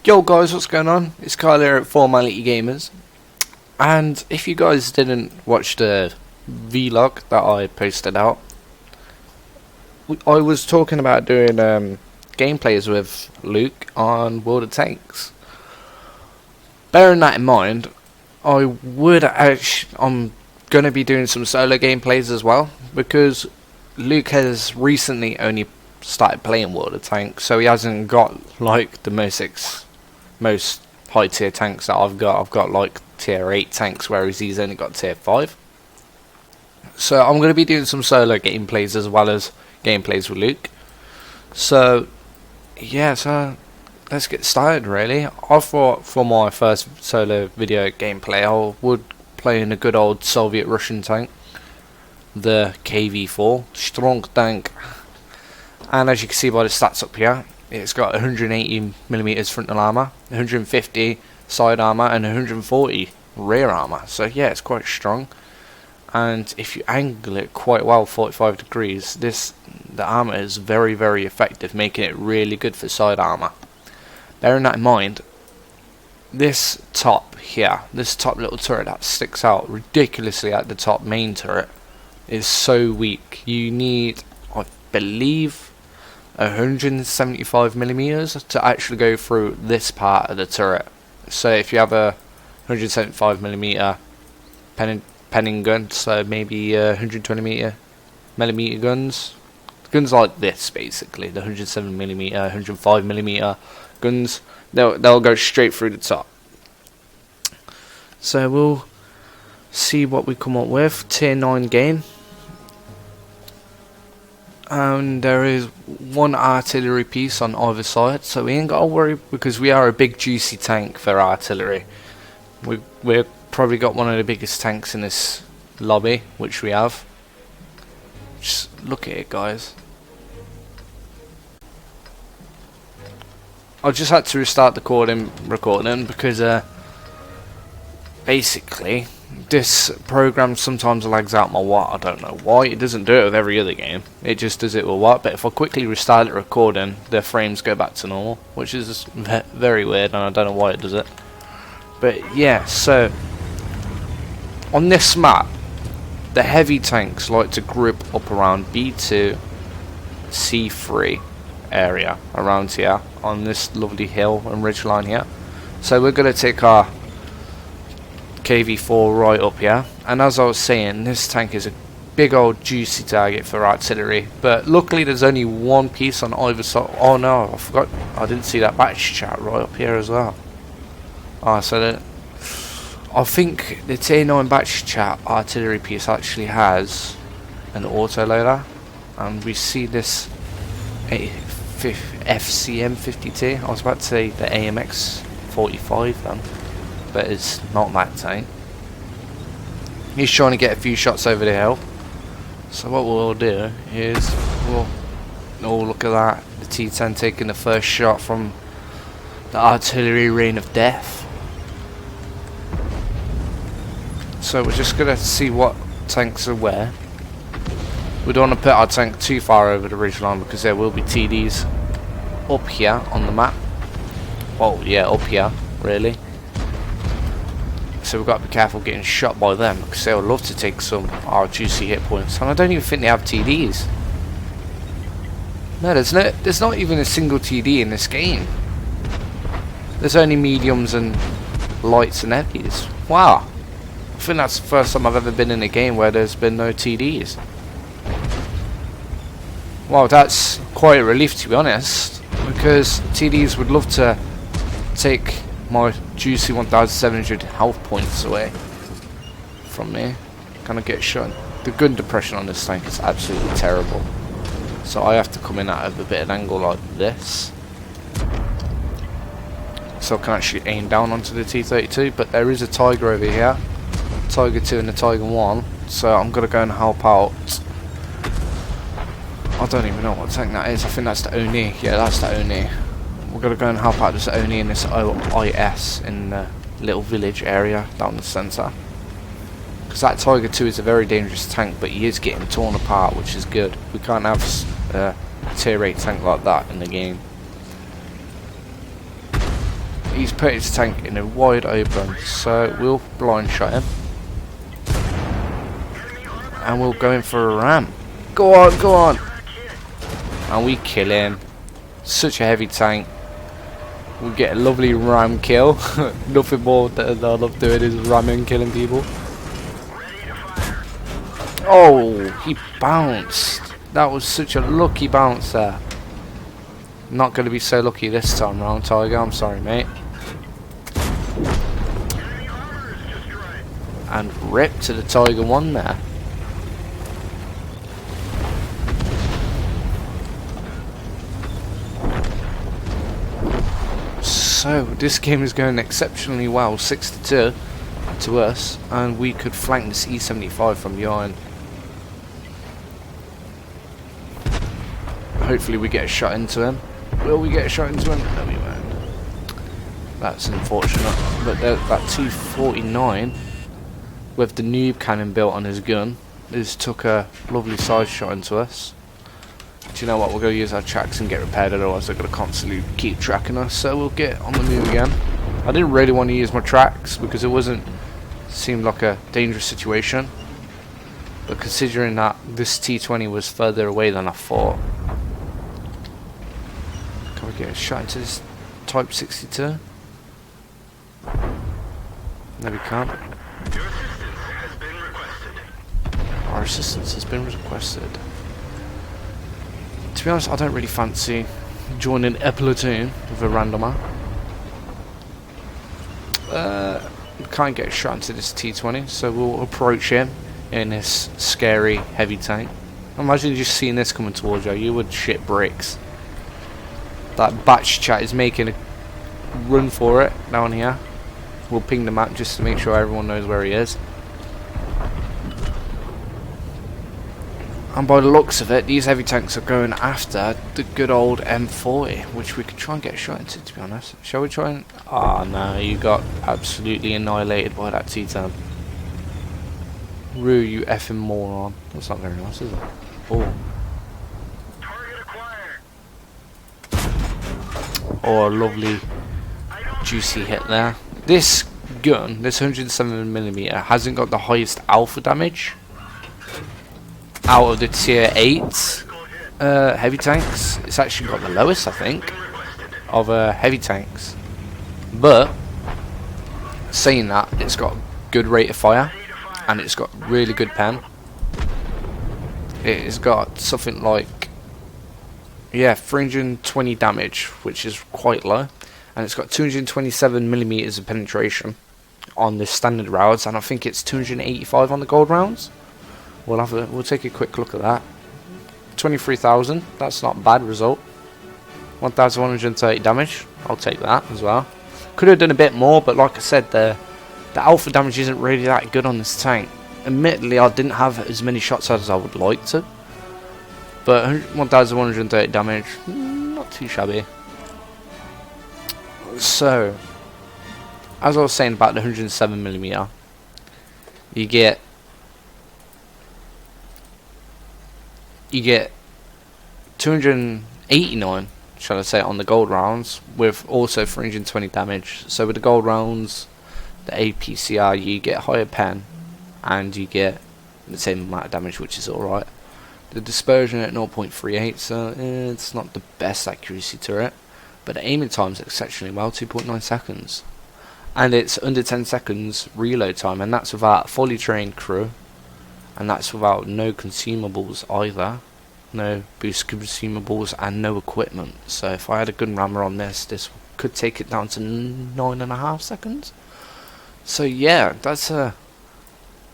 Yo guys, what's going on? It's Kyle here at FormalityGamers, and if you guys didn't watch the vlog that I posted out, I was talking about doing gameplays with Luke on World of Tanks. Bearing that in mind, I'm going to be doing some solo gameplays as well, because Luke has recently only started playing World of Tanks, so he hasn't got like the most high tier tanks that I've got. I've got like tier 8 tanks, whereas he's only got tier 5. So I'm going to be doing some solo gameplays as well as gameplays with Luke. So yeah, so let's get started really. I thought for my first solo video gameplay I would play in a good old Soviet Russian tank, the KV-4 Stronk Tenk. And as you can see by the stats up here, it's got 180mm frontal armor, 150 side armor, and 140 rear armor. So yeah, it's quite strong. And if you angle it quite well, 45 degrees, the armor is very, very effective, making it really good for side armor. Bearing that in mind, this top here, this top little turret that sticks out ridiculously at the top main turret, is so weak. You need, I believe, 175mm to actually go through this part of the turret. So if you have a 175mm penning gun, so maybe 120mm guns like this, basically the 107mm, 105mm guns, they'll go straight through the top. So we'll see what we come up with. Tier 9 game. And there is one artillery piece on either side, so we ain't got to worry, because we are a big juicy tank for artillery. We've probably got one of the biggest tanks in this lobby, which we have. Just look at it, guys. I just had to restart the recording because basically this program sometimes lags out my watt. I don't know why. It doesn't do it with every other game. It just does it with watt. But if I quickly restart it recording, the frames go back to normal, which is very weird, and I don't know why it does it. But yeah, so on this map, the heavy tanks like to group up around B2, C3 area around here on this lovely hill and ridge line here. So we're going to take our KV-4 right up here, and as I was saying, this tank is a big old juicy target for artillery, but luckily there's only one piece on either side. Oh no, I forgot, I didn't see that batch chat right up here as well. So I think the tier 9 batch chat artillery piece actually has an autoloader, and we see this FCM 50T. I was about to say the AMX 45 then, but it's not that tank. He's trying to get a few shots over the hill. So what we'll do is oh, look at that, the T10 taking the first shot from the artillery rain of death. So we're just gonna see what tanks are where. We don't want to put our tank too far over the ridgeline, because there will be TDs up here on the map. Oh yeah, up here really. So we've got to be careful getting shot by them, because they would love to take some of our juicy hit points. And I don't even think they have TDs. No, there's not even a single TD in this game. There's only mediums and lights and heavies. Wow. I think that's the first time I've ever been in a game where there's been no TDs. Wow, that's quite a relief, to be honest, because TDs would love to take my juicy 1700 health points away from me. Kind of get shot. The gun depression on this tank is absolutely terrible, so I have to come in at a bit of an angle like this, so I can actually aim down onto the T-32. But there is a Tiger over here, Tiger 2 and the Tiger 1, so I'm going to go and help out. I don't even know what tank that is. I think that's the Oni. Yeah, that's the Oni. We're going to go and help out this Oni and this OIS in the little village area down the centre. Because that Tiger 2 is a very dangerous tank, but he is getting torn apart, which is good. We can't have a tier 8 tank like that in the game. He's put his tank in a wide open, so we'll blind shot him. And we'll go in for a ram. Go on, go on. And we kill him. Such a heavy tank. We get a lovely ram kill. Nothing more that I love doing is ramming, killing people. Oh, he bounced. That was such a lucky bounce there. Not going to be so lucky this time round, Tiger. I'm sorry, mate. And rip to the Tiger 1 there. So this game is going exceptionally well, 6-2 to us, and we could flank this E75 from behind. Hopefully we get a shot into him. Will we get a shot into him? No, we won't. That's unfortunate. But that 249 with the noob cannon built on his gun has took a lovely side shot into us. Do you know what? We're going to use our tracks and get repaired, otherwise they're going to constantly keep tracking us. So we'll get on the move again. I didn't really want to use my tracks because it seemed like a dangerous situation. But considering that this T20 was further away than I thought. Can we get a shot into this Type 62? No, we can't. Our assistance has been requested. To be honest, I don't really fancy joining a platoon with a randomer. We can't get a shot into this T20, so we'll approach him in this scary heavy tank. Imagine just seeing this coming towards you. You would shit bricks. That batch chat is making a run for it down here. We'll ping the map just to make sure everyone knows where he is. And by the looks of it, these heavy tanks are going after the good old M40, which we could try and get a shot into, to be honest. Shall we try and... Ah, no, you got absolutely annihilated by that T10. Rue, you effing moron. That's not very nice, is it? Oh. Oh, a lovely, juicy hit there. This gun, this 107mm, hasn't got the highest alpha damage out of the tier 8 heavy tanks. It's actually got the lowest, I think, of heavy tanks. But saying that, it's got good rate of fire and it's got really good pen. It's got something like 320 damage, which is quite low, and it's got 227mm of penetration on the standard rounds, and I think it's 285 on the gold rounds. We'll take a quick look at that. 23,000. That's not a bad result. 1,130 damage. I'll take that as well. Could have done a bit more, but like I said, the alpha damage isn't really that good on this tank. Admittedly, I didn't have as many shots as I would like to, but 1,130 damage, not too shabby. So, as I was saying about the 107mm, you get 289, shall I say, on the gold rounds, with also 320 damage. So with the gold rounds, the APCR, you get higher pen, and you get the same amount of damage, which is alright. The dispersion at 0.38, so it's not the best accuracy to it, but the aiming time is exceptionally well, 2.9 seconds. And it's under 10 seconds reload time, and that's without a fully trained crew. And that's without no consumables either. No boost consumables and no equipment. So if I had a gun rammer on this could take it down to 9.5 seconds. So yeah, that's not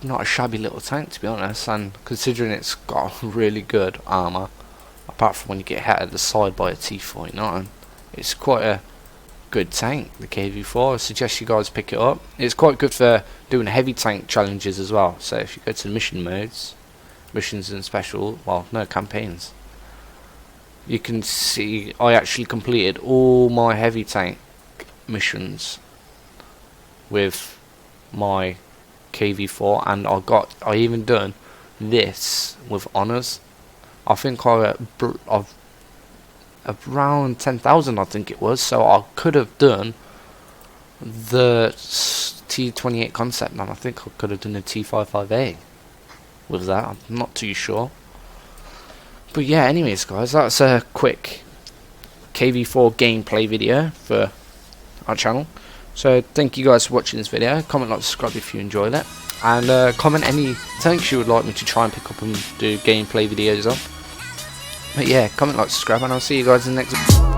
a shabby little tank, to be honest. And considering it's got really good armour, apart from when you get hit at the side by a T49, it's quite a good tank, the KV-4. I suggest you guys pick it up. It's quite good for doing heavy tank challenges as well. So if you go to the mission modes, missions and special, well, no, campaigns, you can see I actually completed all my heavy tank missions with my KV-4, and I even done this with honours. I think I've around 10,000, I think it was, so I could have done the T28 concept, and I think I could have done a T55A with that. I'm not too sure. But yeah, anyways guys, that's a quick KV-4 gameplay video for our channel. So thank you guys for watching this video. Comment, like, subscribe if you enjoyed it, and comment any tanks you would like me to try and pick up and do gameplay videos on. But yeah, comment, like, subscribe, and I'll see you guys in the next